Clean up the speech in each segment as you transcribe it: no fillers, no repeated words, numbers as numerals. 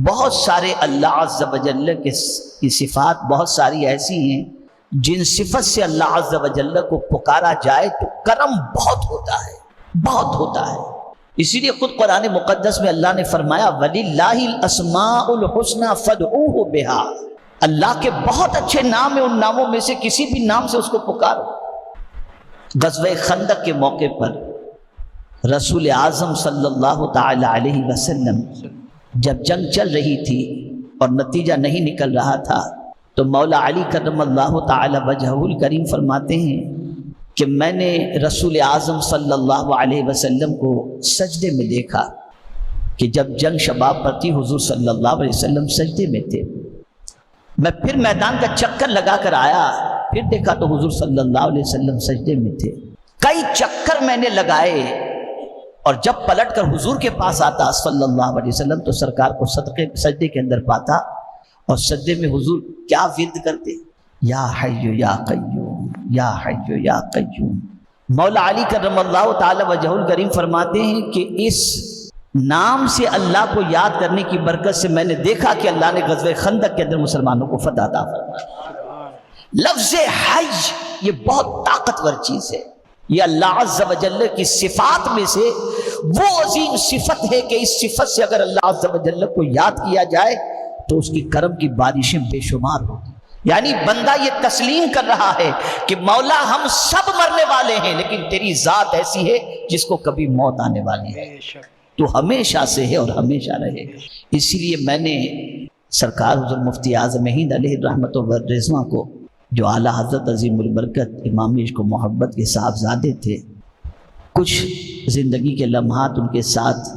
بہت سارے اللہ عز و جل کی صفات بہت ساری ایسی ہیں جن صفت سے اللہ عز و جل کو پکارا جائے تو کرم بہت ہوتا ہے، بہت ہوتا ہے۔ اسی لیے خود قرآن مقدس میں اللہ نے فرمایا وَلِلَّهِ الْأَسْمَاءُ الْحُسْنَى فَادْعُوهُ بِهَا، اللہ کے بہت اچھے نام ہیں، ان ناموں میں سے کسی بھی نام سے اس کو پکارو۔ غزوہ خندق کے موقع پر رسول اعظم صلی اللہ تعالی علیہ وسلم جب جنگ چل رہی تھی اور نتیجہ نہیں نکل رہا تھا تو مولا علی کرم اللہ تعالی وجہہ الکریم فرماتے ہیں کہ میں نے رسول اعظم صلی اللہ علیہ وسلم کو سجدے میں دیکھا کہ جب جنگ شباب پر تھی حضور صلی اللہ علیہ وسلم سجدے میں تھے۔ میں پھر میدان کا چکر لگا کر آیا، پھر دیکھا تو حضور صلی اللہ علیہ وسلم سجدے میں تھے۔ کئی چکر میں نے لگائے اور جب پلٹ کر حضور کے پاس آتا صلی اللہ علیہ وسلم تو سرکار کو سجدے کے اندر پاتا، اور سجدے میں حضور کیا ورد کرتے، یا حی یا قیوم، یا حی یا قیوم۔ مولا علی کرم اللہ تعالی وجہ الکریم فرماتے ہیں کہ اس نام سے اللہ کو یاد کرنے کی برکت سے میں نے دیکھا کہ اللہ نے غزوہ خندق کے اندر مسلمانوں کو فتح عطا فرمایا۔ لفظ حی یہ بہت طاقتور چیز ہے، یہ اللہ عز و جل کی صفات میں سے وہ عظیم صفت ہے کہ اس صفت سے اگر اللہ عز و جل کو یاد کیا جائے تو اس کی کرم کی بارشیں بے شمار ہوگی۔ یعنی بندہ یہ تسلیم کر رہا ہے کہ مولا ہم سب مرنے والے ہیں لیکن تیری ذات ایسی ہے جس کو کبھی موت آنے والی ہے، تو ہمیشہ سے ہے اور ہمیشہ رہے۔ اسی لیے میں نے سرکار حضرت مفتی اعظم ہند علیہ رحمت و رضوان کو جو اعلیٰ حضرت عظیم البرکت امام عشق و محبت کے صاحبزادے تھے، کچھ زندگی کے لمحات ان کے ساتھ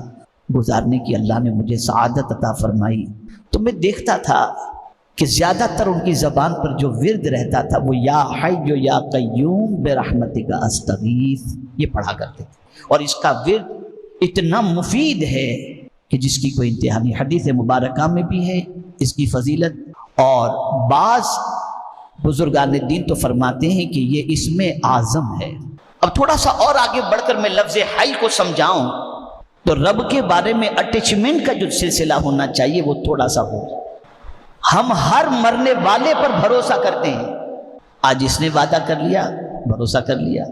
گزارنے کی اللہ نے مجھے سعادت عطا فرمائی، تو میں دیکھتا تھا کہ زیادہ تر ان کی زبان پر جو ورد رہتا تھا وہ یا حی یا قیوم برحمتک استغیث یہ پڑھا کرتے تھے، اور اس کا ورد اتنا مفید ہے کہ جس کی کوئی انتہا نہیں۔ حدیث مبارکہ میں بھی ہے اس کی فضیلت، اور بعض بزرگان دین تو فرماتے ہیں کہ یہ اسم اعظم ہے۔ اب تھوڑا سا اور آگے بڑھ کر میں لفظ حی کو سمجھاؤں تو رب کے بارے میں اٹیچمنٹ کا جو سلسلہ ہونا چاہیے وہ تھوڑا سا ہو۔ ہم ہر مرنے والے پر بھروسہ کرتے ہیں، آج اس نے وعدہ کر لیا، بھروسہ کر لیا،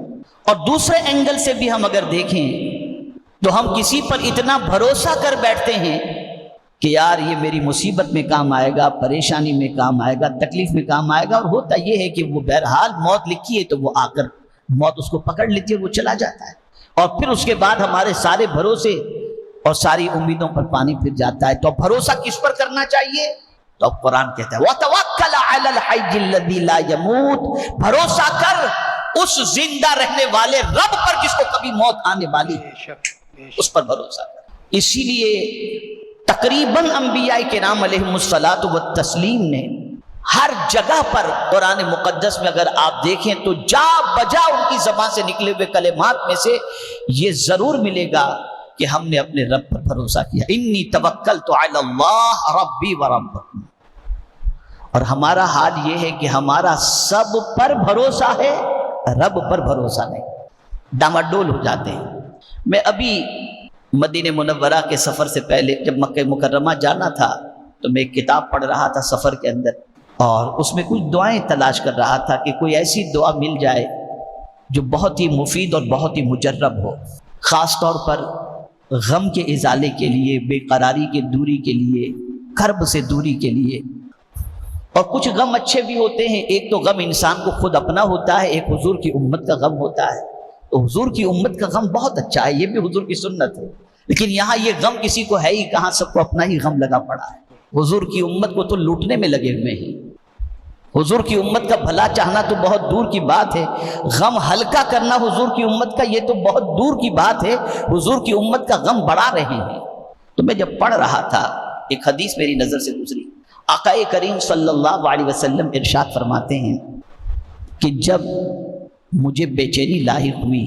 اور دوسرے اینگل سے بھی ہم اگر دیکھیں تو ہم کسی پر اتنا بھروسہ کر بیٹھتے ہیں کہ یار یہ میری مصیبت میں کام آئے گا، پریشانی میں کام آئے گا، تکلیف میں کام آئے گا، اور ہوتا یہ ہے کہ وہ بہرحال موت لکھی ہے تو وہ آ کر موت اس کو پکڑ لیتی ہے، وہ چلا جاتا ہے، اور پھر اس کے بعد ہمارے سارے بھروسے اور ساری امیدوں پر پانی پھر جاتا ہے۔ تو بھروسہ کس پر کرنا چاہیے؟ تو اب قرآن کہتا ہے وَتَوَكَّلْ عَلَى الْحَيِّ الَّذِي لَا يَمُوتُ، بھروسہ کر اس زندہ رہنے والے رب پر جس کو کبھی موت آنے والی ہے، اس پر بھروسہ کر۔ اسی لیے تقریباً انبیاء کرام علیہم الصلاۃ والتسلیم نے ہر جگہ پر قرآن مقدس میں اگر آپ دیکھیں تو جا بجا ان کی زبان سے نکلے ہوئے کلمات میں سے یہ ضرور ملے گا کہ ہم نے اپنے رب پر بھروسہ کیا، انی توکلت علی اللہ ربی و ربکم۔ اور ہمارا حال یہ ہے کہ ہمارا سب پر بھروسہ ہے، رب پر بھروسہ نہیں، ڈاماڈول ہو جاتے ہیں۔ میں ابھی مدینہ منورہ کے سفر سے پہلے جب مکہ مکرمہ جانا تھا تو میں ایک کتاب پڑھ رہا تھا سفر کے اندر، اور اس میں کچھ دعائیں تلاش کر رہا تھا کہ کوئی ایسی دعا مل جائے جو بہت ہی مفید اور بہت ہی مجرب ہو، خاص طور پر غم کے ازالے کے لیے، بے قراری کے دوری کے لیے، کرب سے دوری کے لیے۔ اور کچھ غم اچھے بھی ہوتے ہیں، ایک تو غم انسان کو خود اپنا ہوتا ہے، ایک حضور کی امت کا غم ہوتا ہے، تو حضور کی امت کا غم بہت اچھا ہے، یہ بھی حضور کی سنت ہے، لیکن یہاں یہ غم کسی کو ہے ہی کہاں، سب کو اپنا ہی غم لگا پڑا ہے۔ حضور کی امت کو تو لوٹنے میں لگے ہوئے ہیں، حضور کی امت کا بھلا چاہنا تو بہت دور کی بات ہے، غم ہلکا کرنا حضور کی امت کا یہ تو بہت دور کی بات ہے، حضور کی امت کا غم بڑھا رہے ہیں۔ تو میں جب پڑھ رہا تھا ایک حدیث میری نظر سے گزری، آقا کریم صلی اللہ علیہ وسلم ارشاد فرماتے ہیں کہ جب مجھے بے چینی لاحق ہوئی،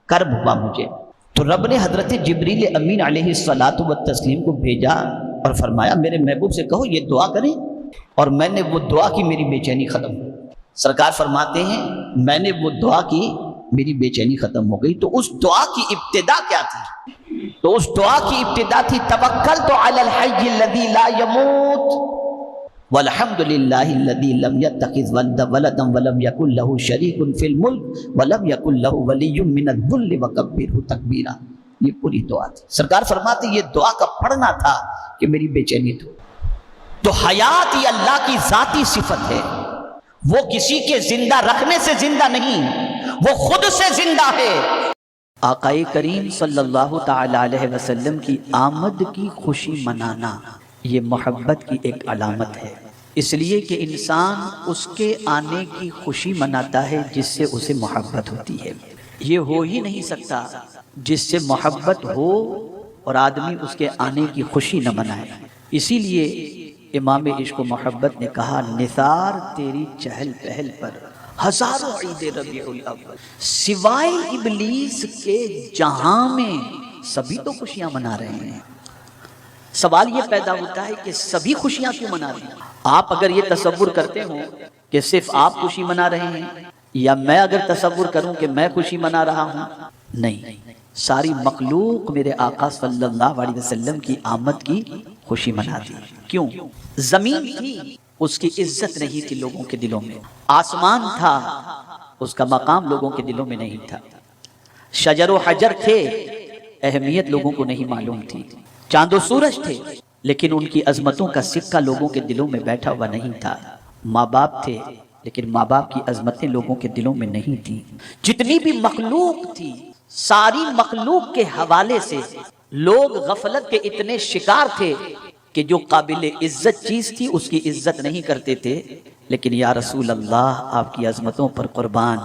کرب ہوا مجھے، تو رب نے حضرت جبریل امین علیہ الصلاۃ والتسلیم کو بھیجا اور فرمایا میرے محبوب سے کہو یہ دعا کریں، اور میں نے وہ دعا کی، میری بے چینی ختم ہو۔ سرکار فرماتے ہیں میں نے وہ دعا کی، میری بے چینی ختم ہو گئی۔ تو اس دعا کی ابتدا کیا تھی؟ تو اس دعا کی ابتدا تھی توکلت علی الحی الذی لا یموت والحمد للہ الذی لم یتخذ ولدا ولم یکن له شریک فی الملک ولم یکن له ولی من الذل وکبرہ تکبیرا. یہ پوری دعا تھی. سرکار فرماتے یہ دعا کا پڑھنا تھا کہ میری بے چینی دور. تو حیات یہ اللہ کی ذاتی صفت ہے، وہ کسی کے زندہ رکھنے سے زندہ نہیں، وہ خود سے زندہ ہے. آقائے کریم صلی اللہ تعالی علیہ وسلم کی آمد کی خوشی منانا یہ محبت کی ایک علامت ہے، اس لیے کہ انسان اس کے آنے کی خوشی مناتا ہے جس سے اسے محبت ہوتی ہے. یہ ہو ہی نہیں سکتا جس سے محبت ہو اور آدمی اس کے آنے کی خوشی نہ منائے. اسی لیے امام عشق و محبت نے کہا نثار تیری چہل پہل پر ہزاروں عید ربیع الاول، سوائے ابلیس کے جہاں میں سبھی تو خوشیاں منا رہے ہیں. سوال یہ پیدا ہوتا ہے کہ سبھی خوشیاں کیوں منا رہے ہیں؟ آپ اگر یہ تصور کرتے ہو کہ صرف آپ خوشی منا رہے ہیں، یا میں اگر تصور کروں کہ میں خوشی منا رہا ہوں، نہیں، ساری مخلوق میرے آقا صلی اللہ علیہ وسلم کی آمد کی خوشی مناتی. کیوں؟ زمین تھی، اس کی عزت نہیں تھی لوگوں کے دلوں میں. آسمان تھا، اس کا مقام لوگوں کے دلوں میں نہیں تھا. شجر و حجر تھے، اہمیت لوگوں کو نہیں معلوم تھی. چاند و سورج تھے، لیکن ان کی عظمتوں کا سکہ لوگوں کے دلوں میں بیٹھا ہوا نہیں تھا. ماں باپ تھے، لیکن ماں باپ کی عظمتیں لوگوں کے دلوں میں نہیں تھی. جتنی بھی مخلوق تھی، ساری مخلوق کے حوالے سے لوگ غفلت کے اتنے شکار تھے کہ جو قابل عزت چیز تھی اس کی عزت نہیں کرتے تھے. لیکن یا رسول اللہ آپ کی عظمتوں پر قربان،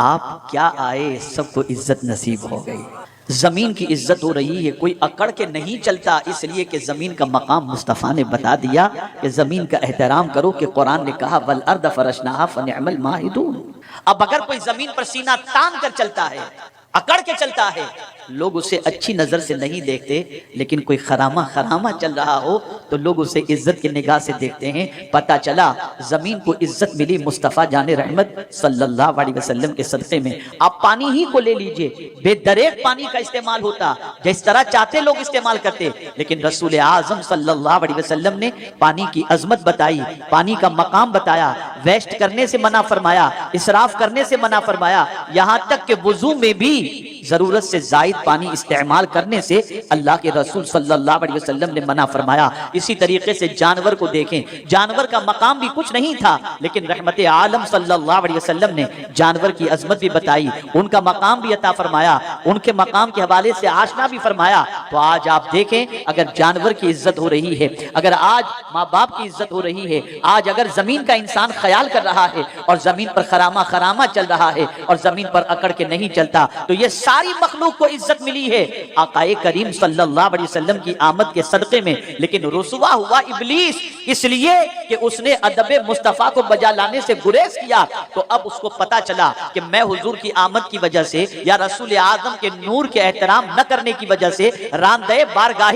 آپ کیا آئے، سب کو عزت نصیب ہو گئی. زمین کی عزت ہو رہی ہے، کوئی اکڑ کے نہیں چلتا، اس لیے کہ زمین کا مقام مصطفیٰ نے بتا دیا کہ زمین کا احترام کرو، کہ قرآن نے کہا والارض فرشناها فنعم الماہدون. اب اگر کوئی زمین پر سینہ تان کر چلتا ہے، اکڑ کے چلتا ہے، لوگ اسے اچھی نظر سے نہیں دیکھتے. لیکن کوئی خرامہ چل رہا ہو تو لوگ اسے عزت کی نگاہ سے دیکھتے ہیں. پتہ چلا زمین کو عزت ملی مصطفیٰ جان رحمت صلی اللہ علیہ وسلم کے صدقے میں. آپ پانی ہی کو لے لیجئے، بے دریغ پانی کا استعمال ہوتا، جس طرح چاہتے لوگ استعمال کرتے. لیکن رسول اعظم صلی اللہ علیہ وسلم نے پانی کی عظمت بتائی، پانی کا مقام بتایا، ویسٹ کرنے سے منع فرمایا، اسراف کرنے سے منع فرمایا. یہاں تک کہ وضو میں بھی ضرورت سے زائد پانی استعمال کرنے سے اللہ کے رسول صلی اللہ علیہ وسلم نے منع فرمایا. اسی طریقے سے جانور کو دیکھیں، جانور کا مقام بھی کچھ نہیں تھا، لیکن رحمت عالم صلی اللہ علیہ وسلم نے جانور کی عظمت بھی بتائی، ان کا مقام بھی عطا فرمایا، ان کے مقام کے حوالے سے آشنا بھی فرمایا. تو آج آپ دیکھیں اگر جانور کی عزت ہو رہی ہے، اگر آج ماں باپ کی عزت ہو رہی ہے، آج اگر زمین کا انسان خیال کر رہا ہے اور زمین پر خرامہ چل رہا ہے اور زمین پر اکڑ کے نہیں چلتا، تو یہ ساری مخلوق کو عزت ملی ہے آقائے کریم صلی اللہ علیہ وسلم کی آمد کے صدقے میں. لیکن رسوا ہوا ابلیس، اس لیے کہ اس نے ادب مصطفیٰ کو بجا لانے سے گریز کیا. تو اب اس کو پتا چلا کہ میں حضور کی آمد کی وجہ سے یا رسول اعظم کے نور کے احترام نہ کرنے کی وجہ سے راندے بارگاہ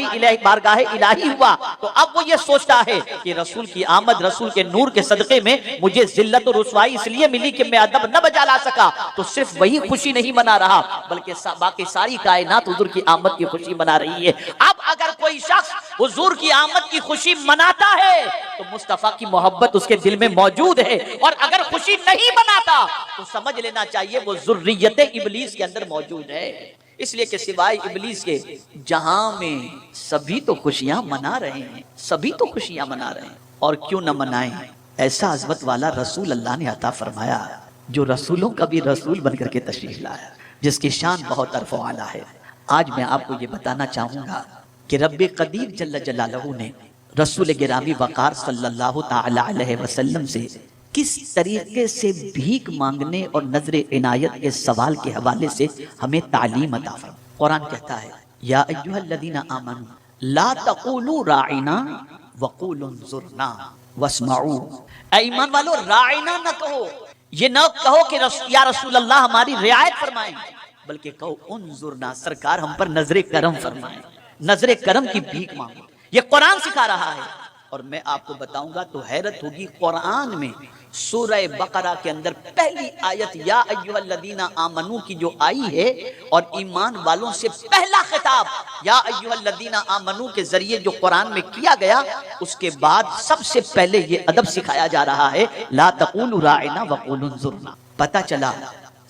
الہی ہوا. تو اب وہ یہ سوچتا ہے کہ رسول کی آمد، رسول کے نور کے صدقے میں مجھے ذلت و رسوائی اس لیے ملی کہ میں ادب نہ بجا لا سکا. تو صرف وہی خوشی نہیں منا رہا بلکہ باقی ساری کائنات حضور کی آمد کی خوشی منا رہی ہے. اب اگر کوئی شخص حضور کی آمد کی خوشی مناتا ہے تو مصطفیٰ کی محبت اس کے دل میں موجود ہے، اور اگر خوشی نہیں مناتا تو سمجھ لینا چاہیے وہ ذریت ابلیس کے اندر موجود ہے. اس لیے کہ سوائے ابلیس کے جہاں میں سبھی تو خوشیاں منا رہے ہیں، سبھی تو خوشیاں منا رہے ہیں. اور کیوں نہ منائیں؟ ایسا عظمت والا رسول اللہ نے عطا فرمایا جو رسولوں کا بھی رسول بن کر کے تشریف لایا، جس کی شان بہت عرف و اعلیٰ ہے. آج میں آپ کو یہ بتانا چاہوں گا کہ رب قدیر جل جلالہ نے رسول گرامی وقار صلی اللہ تعالی علیہ وسلم سے کس طریقے سے بھیک مانگنے اور نظر عنایت کے سوال کے حوالے سے ہمیں تعلیم عطا فرمائی. قرآن کہتا ہے یا ایھا الذین آمنوا لا تقولوا راعنا وقولوا انظرنا واسمعوا. اے ایمان والو، راعنا نہ کہو، یہ نہ کہو کہ یا رسول اللہ ہماری رعایت فرمائیں، بلکہ کہو انظرنا، سرکار ہم پر نظر کرم فرمائیں، نظر کرم کی بھیک مانگو. یہ قرآن سکھا رہا ہے. اور میں آپ کو بتاؤں گا تو حیرت ہوگی، قرآن میں سورہ بقرہ کے اندر پہلی آیت یا ایھا الذین آمنو کی جو آئی ہے اور ایمان والوں سے پہلا خطاب یا ایھا الذین آمنو کے ذریعے جو قرآن میں کیا گیا، اس کے بعد سب سے پہلے یہ ادب سکھایا جا رہا ہے، لا تقولوا راعنا وقولوا انظرنا۔ پتہ چلا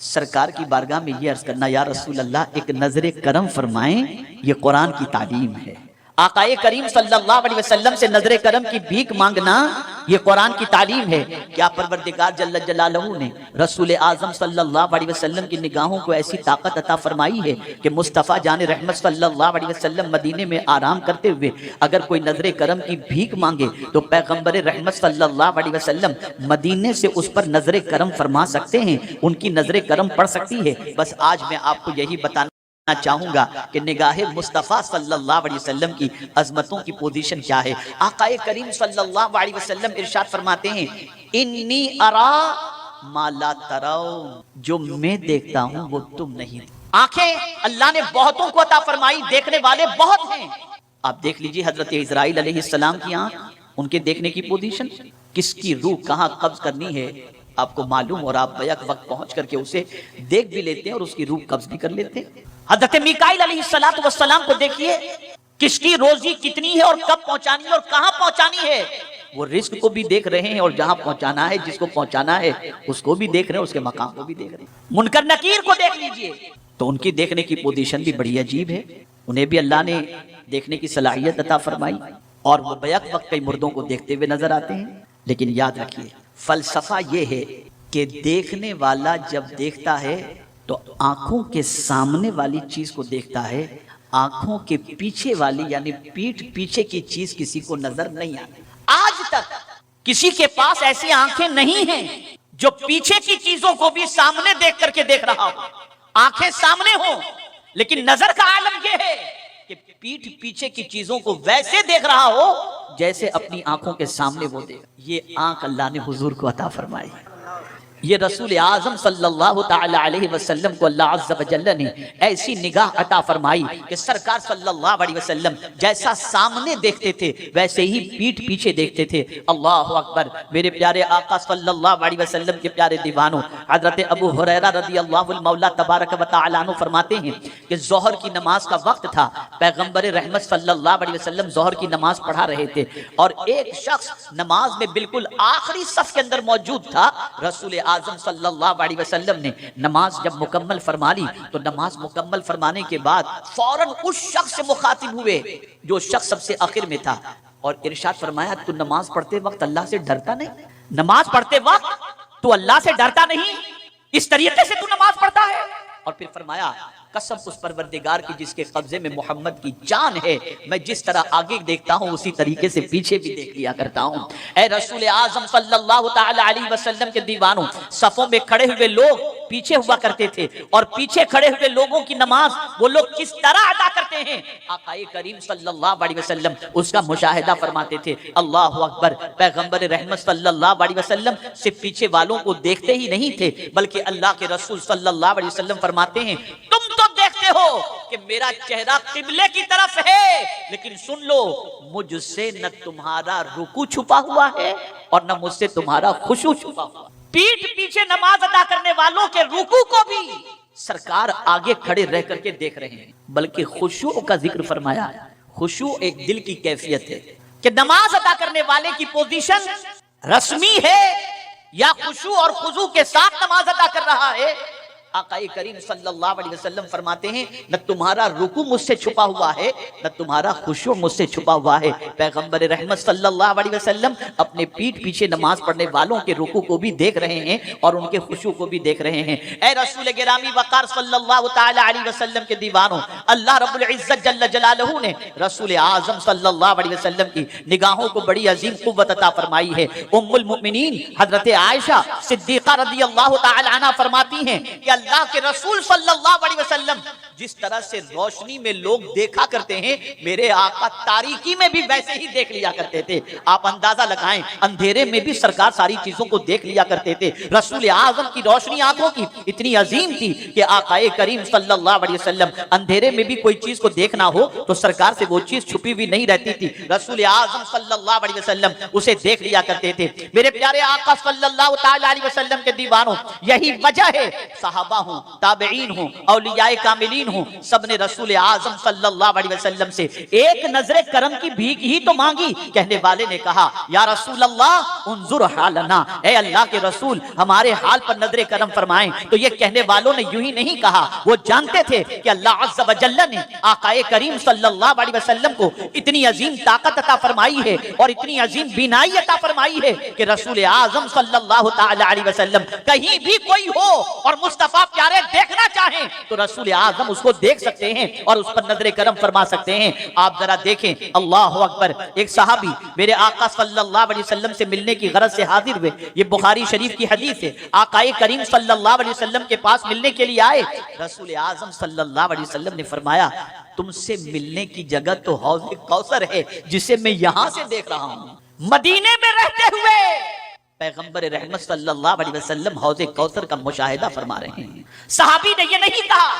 سرکار کی بارگاہ میں یہ عرض کرنا، یا رسول اللہ ایک نظر کرم فرمائیں، یہ قرآن کی تعلیم ہے۔ آقائے کریم صلی اللہ علیہ وسلم سے نظر کرم کی بھیک مانگنا یہ قرآن کی تعلیم ہے۔ کیا پروردگار جل جلالہ نے رسول اعظم صلی اللہ علیہ وسلم کی نگاہوں کو ایسی طاقت عطا فرمائی ہے کہ مصطفیٰ جان رحمت صلی اللہ علیہ وسلم مدینے میں آرام کرتے ہوئے اگر کوئی نظر کرم کی بھیک مانگے تو پیغمبر رحمت صلی اللہ علیہ وسلم مدینے سے اس پر نظر کرم فرما سکتے ہیں، ان کی نظر کرم پڑ سکتی ہے۔ بس آج میں آپ کو یہی بتانا چاہوں گا کہ نگاہ مصطفیٰ صلی اللہ علیہ وسلم کی عظمتوں کی پوزیشن کیا ہے۔ آقا کریم صلی اللہ علیہ وسلم ارشاد فرماتے ہیں، انی ارا ما لا ترون، جو میں دیکھتا ہوں وہ تم نہیں۔ آنکھیں اللہ نے بہتوں کو عطا فرمائی، دیکھنے والے بہت ہیں۔ آپ دیکھ لیجئے حضرت اسرائیل علیہ السلام کی آنکھ، ان کے دیکھنے کی پوزیشن، کس کی روح کہاں قبض کرنی ہے آپ کو معلوم، اور آپ بیک وقت پہنچ کر کے اسے دیکھ بھی لیتے ہیں اور اس کی روح قبض بھی کر لیتے ہیں۔ حضرت میکائیل علیہ السلام کو دیکھیے، کس کی روزی کتنی ہے اور کب پہنچانی ہے اور کہاں پہنچانی ہے، وہ رزق کو بھی دیکھ رہے ہیں اور جہاں پہنچانا ہے جس کو پہنچانا ہے اس کو بھی دیکھ رہے ہیں، اس کے مقام کو بھی دیکھ رہے ہیں۔ منکر نکیر کو دیکھ لیجئے تو ان کی دیکھنے کی پوزیشن بھی بڑی عجیب ہے، انہیں بھی اللہ نے دیکھنے کی صلاحیت عطا فرمائی اور وہ بیک وقت کئی مردوں کو دیکھتے ہوئے نظر آتے ہیں۔ لیکن یاد رکھیے فلسفہ یہ ہے کہ دیکھنے والا جب دیکھتا ہے تو آنکھوں کے سامنے والی چیز کو دیکھتا ہے، آنکھوں کے پیچھے والی یعنی پیٹھ پیچھے کی چیز کسی کو نظر نہیں آتی۔ آج تک کسی کے پاس ایسی آنکھیں نہیں ہیں جو پیچھے کی چیزوں کو بھی سامنے دیکھ کر کے دیکھ رہا ہو۔ آنکھیں سامنے ہوں لیکن نظر کا عالم یہ ہے کہ پیٹھ پیچھے کی چیزوں کو ویسے دیکھ رہا ہو جیسے اپنی آنکھوں کے سامنے وہ دیکھ۔ یہ آنکھ اللہ نے حضور کو عطا فرمائی۔ یہ رسول اعظم صلی اللہ تعالی علیہ وسلم کو اللہ عز و جل نے ایسی نگاہ عطا فرمائی کہ سرکار صلی اللہ علیہ وسلم جیسا سامنے دیکھتے تھے ویسے ہی پیٹھ پیچھے دیکھتے تھے۔ اللہ اکبر۔ میرے پیارے آقا صلی اللہ علیہ وسلم کے پیارے دیوانوں، حضرت ابو ہریرہ رضی اللہ المولا تبارک و تعالی عنہ فرماتے ہیں کہ ظہر کی نماز کا وقت تھا، پیغمبر رحمت صلی اللہ علیہ وسلم ظہر کی نماز پڑھا رہے تھے اور ایک شخص نماز میں بالکل آخری صف کے اندر موجود تھا۔ رسول اعظم صلی اللہ علیہ وسلم نے نماز جب مکمل فرما لی تو نماز مکمل فرمانے کے بعد فوراً اس شخص سے مخاطب ہوئے جو شخص سب سے آخر میں تھا اور ارشاد فرمایا، تو نماز پڑھتے وقت اللہ سے ڈرتا نہیں؟ نماز پڑھتے وقت تو اللہ سے ڈرتا نہیں؟ اس طریقے سے تو نماز پڑھتا ہے؟ اور پھر فرمایا، قسم اس پروردگار کی جس کے قبضے میں محمد کی جان ہے، میں جس طرح آگے دیکھتا ہوں اسی طریقے سے پیچھے بھی دیکھ لیا کرتا ہوں۔ اے رسول اعظم صلی اللہ تعالی علیہ وسلم کے دیوانوں، صفوں میں کھڑے ہوئے لوگ پیچھے ہوا کرتے تھے اور پیچھے کھڑے ہوئے لوگوں کی نماز وہ لوگ کس طرح ادا کرتے ہیں، آقا کریم صلی اللہ علیہ وسلم اس کا مشاہدہ فرماتے تھے۔ اللہ اکبر۔ پیغمبر رحمت صلی اللہ علیہ وسلم صرف پیچھے والوں کو دیکھتے ہی نہیں تھے بلکہ اللہ کے رسول صلی اللہ علیہ وسلم فرماتے ہیں، تم تو دیکھتے ہو کہ میرا چہرہ قبلے کی طرف ہے، لیکن سن لو مجھ سے نہ تمہارا رکوع چھپا ہوا ہے اور نہ مجھ سے تمہارا خشوع چھپا ہوا۔ پیٹھ پیچھے نماز ادا کرنے والوں کے رکوع کو بھی سرکار آگے کھڑے رہ کر کے دیکھ رہے ہیں، بلکہ خشوع کا ذکر فرمایا۔ خشوع ایک دل کی کیفیت ہے کہ نماز ادا کرنے والے کی پوزیشن رسمی ہے یا خشوع اور خضوع کے ساتھ نماز ادا کر رہا ہے۔ آقا کریم صلی اللہ علیہ وسلم فرماتے ہیں، نہ تمہارا رکوع مجھ سے چھپا ہوا ہے نہ تمہارا خشوع مجھ سے چھپا ہوا ہے۔ پیغمبر رحمت صلی اللہ علیہ وسلم اپنے پیٹھ پیچھے نماز پڑھنے والوں کے رکوع کو بھی دیکھ رہے ہیں اور ان کے خشوع کو بھی دیکھ رہے ہیں۔ اے رسول گرامی وقار صلی اللہ تعالی علیہ وسلم کے دیوانوں، اللہ رب العزت جل جلالہ نے رسول اعظم صلی اللہ علیہ وسلم کی نگاہوں کو بڑی عظیم قوت عطا فرمائی ہے۔ ام المؤمنین حضرت عائشہ صدیقہ رضی اللہ تعالی عنہ فرماتی ہیں کہ اللہ کے رسول صلی اللہ علیہ وسلم جس طرح سے روشنی میں لوگ دیکھا کرتے ہیں میرے آقا تاریکی میں بھی ویسے ہی دیکھ لیا کرتے تھے. آپ اندازہ لگائیں اندھیرے میں بھی سرکار ساری چیزوں کو دیکھ لیا کرتے تھے. رسول اعظم کی روشنی آنکھوں کی اتنی عظیم تھی کہ آقا کریم صلی اللہ علیہ وسلم اندھیرے میں بھی کوئی چیز کو دیکھنا ہو تو سرکار سے وہ چیز چھپی ہوئی نہیں رہتی تھی. رسول اعظم صلی اللہ علیہ وسلم اسے دیکھ لیا کرتے تھے. میرے پیارے آقا صلی اللہ تعالی علیہ وسلم کے دیوانوں یہی وجہ ہے صحابہ ہوں تابعین ہوں اولیاء کاملین ہوں سب نے رسول اعظم صلی اللہ علیہ وسلم سے ایک نظر کرم کی بھیک ہی تو مانگی. کہنے والے نے کہا یا رسول اللہ انظر حالنا, اے اللہ کے رسول ہمارے حال پر نظر کرم فرمائیں. تو یہ کہنے والوں نے یوں ہی نہیں کہا, وہ جانتے تھے کہ اللہ عز و جل نے آقا کریم صلی اللہ علیہ وسلم کو اتنی عظیم طاقت عطا فرمائی ہے اور اتنی عظیم بینائی عطا فرمائی ہے کہ رسول اعظم صلی اللہ تعالی علیہ وسلم کہیں بھی کوئی ہو اور مصطفیٰ پیارے دیکھنا چاہیں تو رسول اعظم اس کو دیکھ سکتے ہیں اور اس پر نظر کرم فرما سکتے ہیں. آپ ذرا دیکھیں اللہ اکبر, ایک صحابی میرے آقا صلی اللہ علیہ وسلم سے ملنے کی غرض سے حاضر ہوئے. یہ بخاری شریف کی حدیث ہے. آقا کریم صلی اللہ علیہ وسلم کے پاس ملنے کے لیے آئے. رسول اعظم صلی اللہ علیہ وسلم نے فرمایا تم سے ملنے کی جگہ تو حوض کوثر ہے جسے میں یہاں سے دیکھ رہا ہوں. مدینے میں رہتے ہوئے پیغمبر رحمت صلی اللہ علیہ وسلم حوض کوثر کا مشاہدہ فرما رہے ہیں. صحابی نے یہ نہیں کہا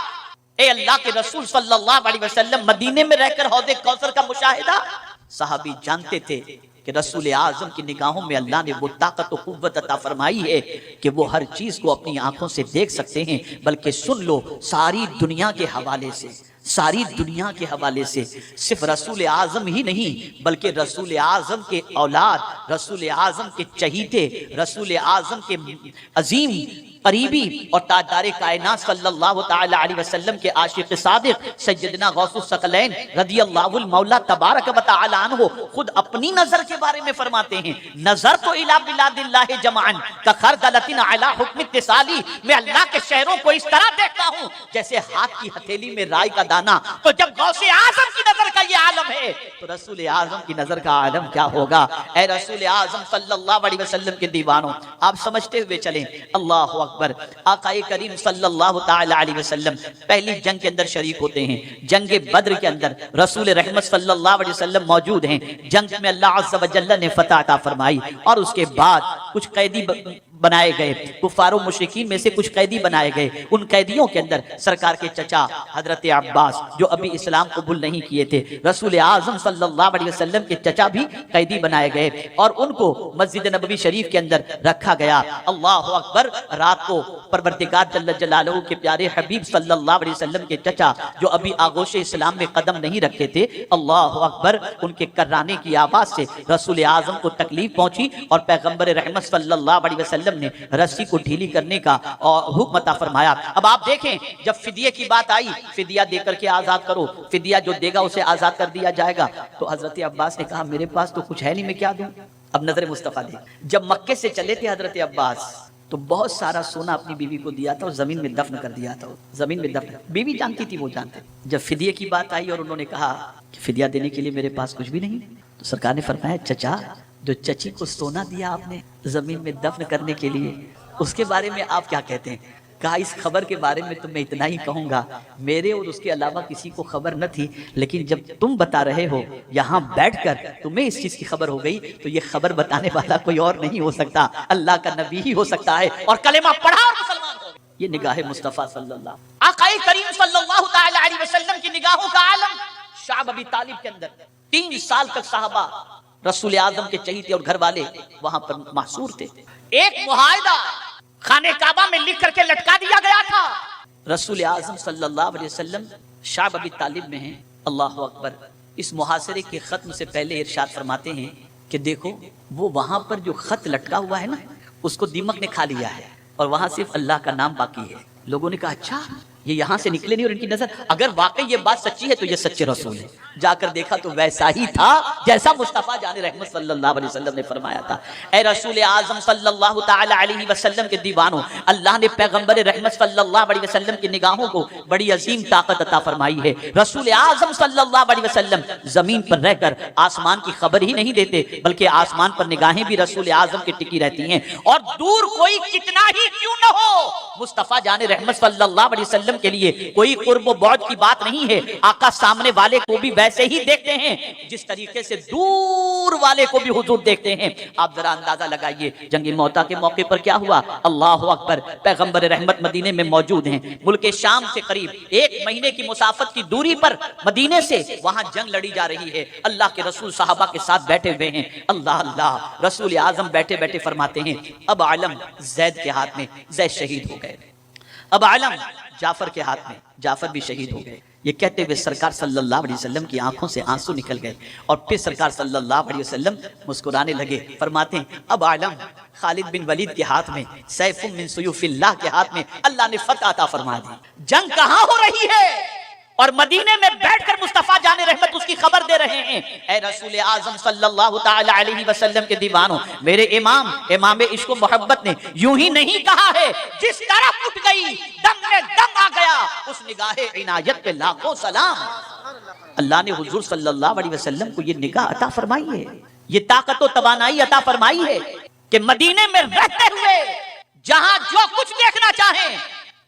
اے اللہ کے رسول صلی اللہ علیہ وسلم مدینے میں رہ کر حوض کوثر کا مشاہدہ. صحابی جانتے تھے کہ رسول اعظم کی نگاہوں میں اللہ نے وہ طاقت و قوت عطا فرمائی ہے کہ وہ ہر چیز کو اپنی آنکھوں سے دیکھ سکتے ہیں. بلکہ سن لو ساری دنیا کے حوالے سے, ساری دنیا کے حوالے سے صرف رسول اعظم ہی نہیں بلکہ رسول اعظم کے اولاد, رسول اعظم کے چہیتے, رسول اعظم کے عظیم قریبی اور تاجدار کائنات صلی اللہ تعالی علیہ وسلم کے عاشق صادق سیدنا غوث الثقلین رضی اللہ المولا تبارک و تعالی عنہ خود اپنی نظر کے بارے میں فرماتے ہیں نظر تو الی بلاد اللہ جمعا کخردلۃ علی حکم اتصالی, میں اللہ کے شہروں کو اس طرح دیکھتا ہوں جیسے ہاتھ کی ہتھیلی میں رائی کا دانا. تو جب غوث اعظم کی نظر کا یہ عالم ہے تو رسول اعظم کی نظر کا عالم کیا ہوگا. اے رسول اعظم صلی اللہ علیہ وسلم کے دیوانوں آپ سمجھتے ہوئے چلیں اللہ اکبر. آقا کریم صلی اللہ تعالی علیہ وسلم پہلی جنگ کے اندر شریک ہوتے ہیں. جنگ بدر کے اندر رسول رحمت صلی اللہ علیہ وسلم موجود ہیں. جنگ میں اللہ عز و جل نے فتح عطا فرمائی اور اس کے بعد کچھ قیدی بنائے گئے. کفار و مشرکین میں سے کچھ قیدی بنائے گئے. ان قیدیوں کے اندر سرکار کے چچا حضرت عباس جو ابھی اسلام قبول نہیں کیے تھے, رسول اعظم صلی اللہ علیہ وسلم کے چچا بھی قیدی بنائے گئے اور ان کو مسجد نبوی شریف کے اندر رکھا گیا. اللہ اکبر. رات کو پروردگار جل جلالہ کے پیارے حبیب صلی اللہ علیہ وسلم کے چچا جو ابھی آغوش اسلام میں قدم نہیں رکھے تھے, اللہ اکبر, ان کے کرانے کی آواز سے رسول اعظم کو تکلیف پہنچی اور پیغمبر رحمت صلی اللہ علیہ وسلم نے رسی کو ڈھیلی کرنے کا حکم عطا فرمایا. اب آپ دیکھیں جب فدیے کی بات آئی, فدیہ دے کر کے آزاد کرو, فدیہ جو دے گا اسے آزاد کر دیا جائے گا. تو حضرت عباس نے کہا میرے پاس تو کچھ ہے نہیں, میں کیا دوں. اب نظر مصطفیٰ دے. جب مکے سے چلے تھے حضرت عباس تو بہت سارا سونا اپنی بیوی کو دیا تھا اور زمین میں دفن کر دیا تھا. زمین میں دفن, بیوی جانتی تھی, وہ جانتے. جب فدیے کی بات آئی اور انہوں نے کہا کہ فدیہ دینے کے لیے میرے پاس کچھ بھی نہیں, تو سرکار نے فرمایا چچا جو چچی کو سونا دیا آپ نے زمین میں دفن کرنے کے لیے اس کے بارے میں آپ کیا کہتے ہیں. کہا اس خبر کے بارے میں تو میں اتنا ہی کہوں گا, میرے اور اس کے علاوہ کسی کو خبر نہ تھی, لیکن جب تم بتا رہے ہو یہاں بیٹھ کر تمہیں اس چیز کی خبر ہو گئی تو یہ خبر بتانے والا کوئی اور نہیں ہو سکتا, اللہ کا نبی ہی ہو سکتا ہے. اور کلمہ پڑھا اور مسلمان ہو گئے. یہ نگاہ مصطفیٰ صلی اللہ آقا کریم صلی اللہ تعالی علیہ وسلم کی نگاہوں کا عالم. شعب ابی طالب کے اندر 3 سال تک صحابہ رسول اعظم کے چہیتے اور گھر والے وہاں پر محصور تھے. ایک معاہدہ خانہ کعبہ میں لکھ کر کے لٹکا دیا گیا تھا. رسول اعظم صلی اللہ علیہ وسلم شعب ابی طالب میں ہیں. اللہ اکبر. اس محاصرے کے ختم سے پہلے ارشاد فرماتے ہیں کہ دیکھو وہ وہاں پر جو خط لٹکا ہوا ہے نا اس کو دیمک نے کھا لیا ہے اور وہاں صرف اللہ کا نام باقی ہے. لوگوں نے کہا اچھا یہ یہاں سے نکلے نہیں, اور ان کی نظر اگر واقعی یہ بات سچی ہے تو یہ سچے رسول ہے. جا کر دیکھا تو ویسا ہی تھا جیسا مصطفیٰ جان رحمت صلی اللہ علیہ وسلم نے فرمایا تھا. اے رسول اعظم صلی اللہ تعالی علیہ وسلم کے دیوانوں, اللہ نے پیغمبر رحمت صلی اللہ علیہ وسلم کی نگاہوں کو بڑی عظیم طاقت عطا فرمائی ہے. رسول اعظم صلی اللہ علیہ وسلم زمین پر رہ کر آسمان کی خبر ہی نہیں دیتے, بلکہ آسمان پر نگاہیں بھی رسول اعظم کی ٹکی رہتی ہیں. اور دور کوئی کتنا ہی کیوں نہ ہو, مصطفیٰ جان رحمت صلی اللہ علیہ وسلم کے لیے کوئی قرب و بعد کی بات نہیں ہے. آقا سامنے والے کو بھی ویسے ہی دیکھتے ہیں جس طریقے سے دور والے کو بھی حضور دیکھتے ہیں. آپ ذرا اندازہ لگائیے جنگ موتا کے موقع پر کیا ہوا. اللہ اکبر. پیغمبر رحمت مدینے میں موجود ہیں, ملک شام سے قریب 1 مہینے کی مسافت کی دوری پر مدینے سے وہاں جنگ لڑی جا رہی ہے. اللہ کے رسول صحابہ کے ساتھ بیٹھے ہوئے ہیں. اللہ اللہ. رسول اعظم بیٹھے بیٹھے فرماتے ہیں اب علم زید کے ہاتھ میں, زید شہید ہو گئے. اب علم جعفر کے ہاتھ میں, جعفر بھی شہید ہو گئے. یہ کہتے ہوئے سرکار صلی اللہ علیہ وسلم کی آنکھوں سے آنسو نکل گئے اور پھر سرکار صلی اللہ علیہ وسلم مسکرانے لگے. فرماتے ہیں اب علم خالد بن ولید کے ہاتھ میں, سیف من سیوف اللہ کے ہاتھ میں اللہ نے فتح عطا فرما دی. جنگ کہاں ہو رہی ہے اور مدینے میں بیٹھ کر مصطفیٰ جان رحمت اس کی خبر دے رہے ہیں. اے رسول اعظم صلی اللہ تعالی علیہ وسلم کے دیوانوں, میرے امام عشق و محبت نے یوں ہی نہیں کہا ہے جس طرف اٹھ گئی دم میں دم آ گیا, اس نگاہ عنایت پہ لاکھوں سلام. اللہ نے حضور صلی اللہ علیہ وسلم کو یہ نگاہ عطا فرمائی ہے, یہ طاقت و توانائی عطا فرمائی ہے کہ مدینے میں رہتے ہوئے جہاں جو کچھ دیکھنا چاہیں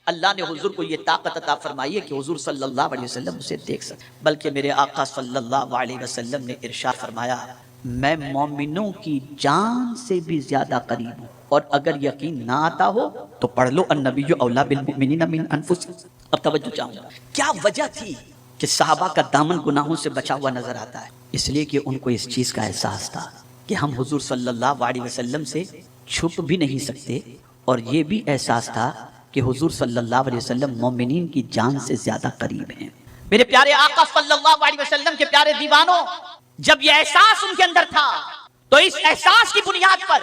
اللہ نے حضور کو یہ طاقت عطا فرمائی ہے کہ حضور صلی اللہ علیہ وسلم اسے دیکھ سکے. بلکہ میرے آقا صلی اللہ علیہ وسلم نے ارشاد فرمایا میں مومنوں کی جان سے بھی زیادہ قریب ہوں, اور اگر یقین نہ آتا ہو تو پڑھ لو النبی اولیٰ بالمؤمنین من انفسہم. اب توجہ چاہوں گا کیا وجہ تھی کہ صحابہ کا دامن گناہوں سے بچا ہوا نظر آتا ہے. اس لیے کہ ان کو اس چیز کا احساس تھا کہ ہم حضور صلی اللہ علیہ وسلم سے چھپ بھی نہیں سکتے, اور یہ بھی احساس تھا کہ حضور صلی اللہ علیہ وسلم مومنین کی جان سے زیادہ قریب ہیں. میرے پیارے آقا صلی اللہ علیہ وسلم کے پیارے دیوانوں, جب یہ احساس ان کے اندر تھا تو اس احساس کی بنیاد پر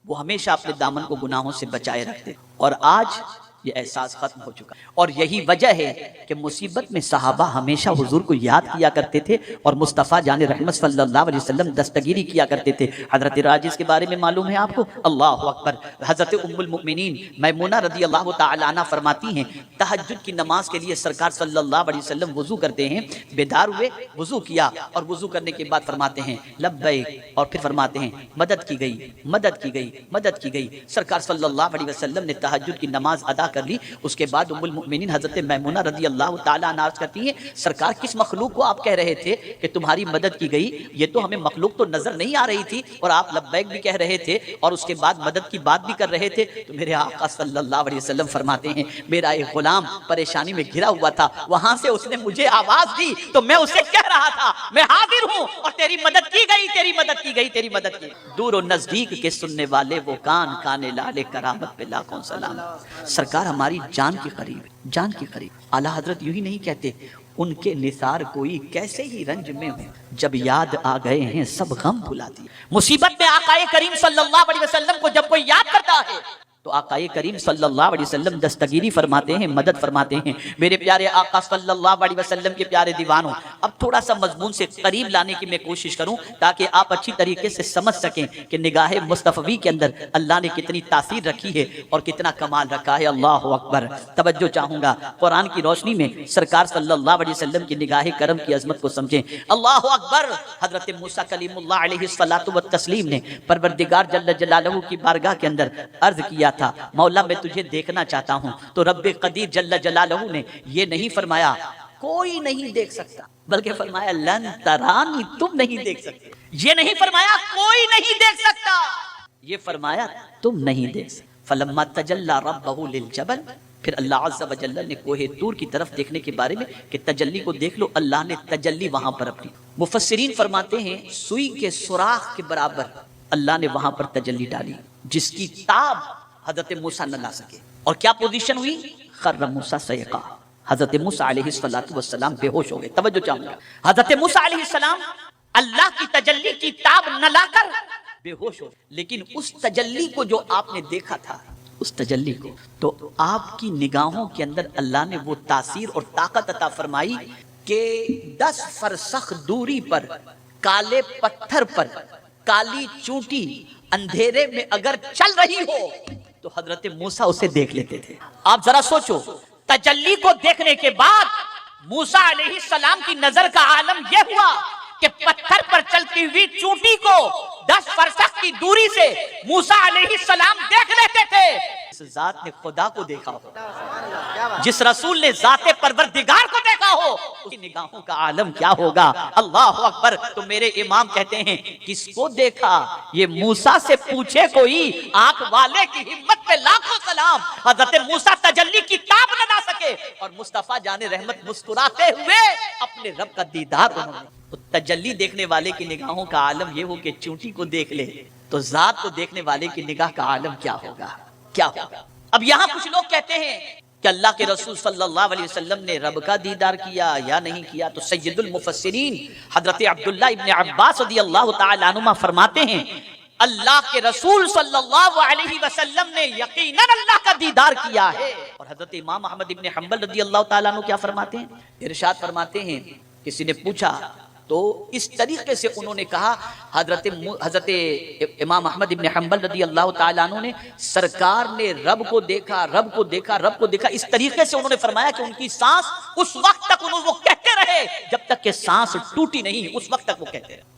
وہ ہمیشہ اپنے دامن کو گناہوں سے بچائے رکھتے, اور آج یہ احساس ختم ہو چکا. اور یہی وجہ ہے کہ مصیبت میں صحابہ ہمیشہ حضور کو یاد کیا کرتے تھے اور مصطفیٰ جان رحمت صلی اللہ علیہ وسلم دستگیری کیا کرتے تھے. حضرت راجس کے بارے میں معلوم ہے آپ کو, اللہ اکبر. حضرت ام المؤمنین میمونہ رضی اللہ تعالی عنہ فرماتی ہیں تہجد کی نماز کے لیے سرکار صلی اللہ علیہ وسلم وضو کرتے ہیں, بیدار ہوئے, وضو کیا, اور وضو کرنے کے بعد فرماتے ہیں لبیک, اور پھر فرماتے ہیں مدد کی گئی, مدد کی گئی, مدد کی گئی. سرکار صلی اللہ علیہ وسلم نے تہجد کی نماز ادا کر لی. اس کے بعد ام المؤمنین حضرت میمونہ رضی اللہ تعالی عنہ عرض کرتی ہیں سرکار کس مخلوق کو آپ کہہ رہے تھے کہ تمہاری مدد کی گئی, یہ تو ہمیں مخلوق تو نظر نہیں آ رہی تھی, اور آپ لبیک بھی کہہ رہے تھے اور اس کے بعد مدد کی بات بھی کر رہے تھے. تو میرے آقا صلی اللہ علیہ وسلم فرماتے ہیں میرا ایک غلام پریشانی میں گھرا ہوا تھا, وہاں سے اس نے مجھے آواز دی تو میں اسے کہہ رہا تھا میں حاضر ہوں اور تیری مدد کی گئی, تیری مدد کی گئی, تیری مدد کی. دور و نزدیک کے سننے والے وہ کان لالے کرامت پہ لاکھوں سلام. سرکار ہماری جان کے قریب, جان کے قریب. اعلیٰ حضرت یوں ہی نہیں کہتے ان کے نثار کوئی کیسے ہی رنج میں ہوں, جب یاد آ گئے ہیں سب غم بھلا دیے. مصیبت میں آقا کریم صلی اللہ علیہ وسلم کو جب کوئی یاد کرتا ہے تو آقا کریم صلی اللہ علیہ وسلم دستگیری فرماتے ہیں, مدد فرماتے ہیں. میرے پیارے آقا صلی اللہ علیہ وسلم کے پیارے دیوانوں, اب تھوڑا سا مضمون سے قریب لانے کی میں کوشش کروں تاکہ آپ اچھی طریقے سے سمجھ سکیں کہ نگاہ مصطفی کے اندر اللہ نے کتنی تاثیر رکھی ہے اور کتنا کمال رکھا ہے. اللہ اکبر. توجہ چاہوں گا قرآن کی روشنی میں سرکار صلی اللہ علیہ وسلم کی نگاہ کرم کی عظمت کو سمجھیں. اللہ اکبر. حضرت موسیٰ کلیم اللہ علیہ الصلاۃ والتسلیم نے پروردگار جل جلالہ کی بارگاہ کے اندر عرض کیا تھا مولا میں تجھے دیکھنا چاہتا ہوں, تو رب قدیر جل جلالہ نے یہ نہیں فرمایا کوئی نہیں دیکھ سکتا, بلکہ فرمایا لن ترانی, تم نہیں دیکھ سکتے. یہ نہیں فرمایا کوئی نہیں دیکھ سکتا, یہ فرمایا تم نہیں دیکھ سکتے. فلما تجلی ربہ للجبل, پھر اللہ عز و جل نے کوہ طور کی طرف دیکھنے کے بارے میں کہ تجلی کو دیکھ لو, اللہ نے تجلی وہاں پر اپنی. مفسرین فرماتے ہیں سوئی کے سوراخ کے برابر اللہ نے وہاں پر تجلی ڈالی جس کی تاب حضرت موسیٰ نہ لا سکے. اور کیا پوزیشن ہوئی, خر موسیٰ صعقا, حضرت موسیٰ علیہ السلام بے ہوش ہو گئے. توجہ چاہوں گا حضرت موسیٰ علیہ السلام اللہ کی تجلی کی تاب نہ لا کر بے ہوش ہو, لیکن اس تجلی کو جو آپ نے دیکھا تھا, اس تجلی کو, تو آپ کی نگاہوں کے اندر اللہ نے وہ تاثیر اور طاقت عطا فرمائی کہ 10 فرسخ دوری پر کالے پتھر پر کالی چونٹی اندھیرے میں اگر چل رہی ہو تو حضرت موسیٰ اسے دیکھ لیتے تھے. آپ ذرا سوچو, تجلی کو دیکھنے کے بعد موسیٰ علیہ السلام کی نظر کا عالم یہ ہوا کہ پتھر پر چلتی ہوئی چونٹی کو 10 فرسخ کی دوری سے موسیٰ علیہ السلام دیکھ لیتے تھے. جس ذات نے خدا کو دیکھا ہو، جس رسول نے ذات پروردگار کو دیکھا ہو، اس کی نگاہوں کا عالم کیا ہوگا؟ اللہ اکبر۔ تو میرے امام کہتے ہیں کس کو دیکھا؟ یہ موسیٰ سے پوچھے کوئی، آنکھ والے کی ہمت پہ لاکھوں سلام۔ حضرت موسیٰ تجلی کی تاب نہ لا سکے اور مصطفیٰ جان رحمت مسکراتے ہوئے اپنے رب کا دیدار انہوں نے۔ تو تجلی دیکھنے والے کی نگاہوں کا عالم یہ ہو کہ چونٹی کو دیکھ لے، تو ذات کو دیکھنے والے کی نگاہ کا عالم کیا ہوگا؟ کیا ہوگا؟ اب یہاں کچھ لوگ کہتے ہیں کہ اللہ کے رسول صلی اللہ علیہ وسلم نے رب کا دیدار کیا یا نہیں کیا، تو سید المفسرین حضرت عبداللہ ابن عباس رضی اللہ تعالی عنہما فرماتے ہیں اللہ کے رسول صلی اللہ علیہ وسلم نے یقیناً اللہ کا دیدار کیا ہے۔ اور حضرت امام احمد ابن حنبل رضی اللہ تعالیٰ عنہ کیا فرماتے ہیں؟ ارشاد فرماتے ہیں، کسی نے پوچھا تو اس طریقے سے انہوں نے کہا، حضرت امام احمد ابن حنبل رضی اللہ تعالیٰ عنہ نے سرکار نے رب کو دیکھا، رب کو دیکھا، رب کو دیکھا، اس طریقے سے انہوں نے فرمایا کہ ان کی سانس اس وقت تک وہ کہتے رہے جب تک کہ سانس ٹوٹی نہیں، اس وقت تک وہ کہتے رہے۔